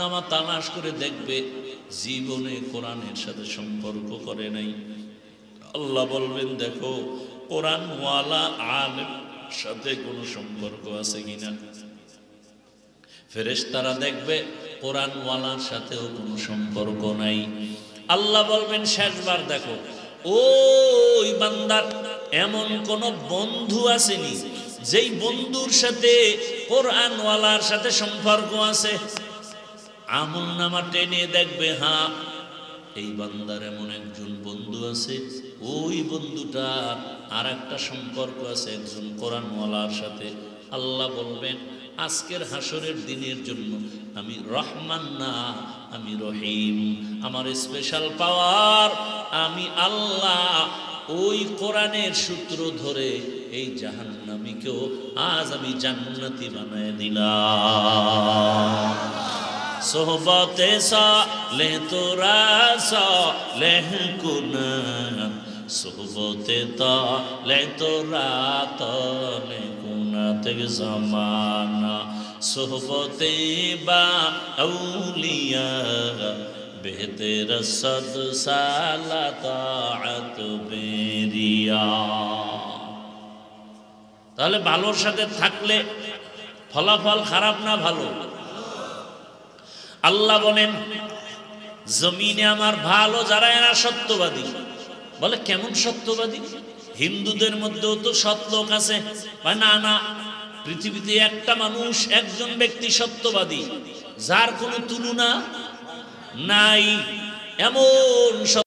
নামা তালাশ করে দেখবে জীবনে কোরআনের সাথে সম্পর্ক করে নাই। আল্লাহ বলবেন দেখো কোরআনওয়ালা আলেম সাথে কোনো সম্পর্ক আছে কিনা। ফেরেশতারা দেখবে কোরআনওয়ালার সাথেও কোনো সম্পর্ক নাই। আল্লাহ বলবেন শেষবার দেখো ওই বান্দার এমন কোন বন্ধু আসেনি যেই বন্ধুর সাথে কোরআনওয়ালার সাথে সম্পর্ক আছে। আমলনামা টেনে দেখবে হ্যাঁ এই বান্দার এমন একজন বন্ধু আছে, ওই বন্ধুটার আর একটা সম্পর্ক আছে একজন কোরআনওয়ালার সাথে। আল্লাহ বলবেন আজকের হাসরের দিনের জন্য আমি রহমান না, আমি রহিম। আমার স্পেশাল পাওয়ার আমি আল্লাহ ওই কোরআনের সূত্র ধরে এই জাহান্নামীকেও আজ আমি জান্নাতি বানায় দিলাম। সোহবতে সালেহ তোরা সালেহ কুনা, সোহবতে তালে তোরা তালে কুনা থেকে জামানা, সোহবতে বা আউলিয়া বেহতের সদ সালা তাআত বেরিয়া। তাহলে ভালোর সাথে থাকলে ফলাফল খারাপ না ভালো? আল্লাহ বলেন জমিনে আমার ভালো যারা এরা সত্যবাদী। বলে কেমন সত্যবাদী? হিন্দুদের মধ্যেও তো সৎ লোক আছে। না না, পৃথিবীতে একটা মানুষ একজন ব্যক্তি সত্যবাদী যার কোনো তুলনা নাই, এমন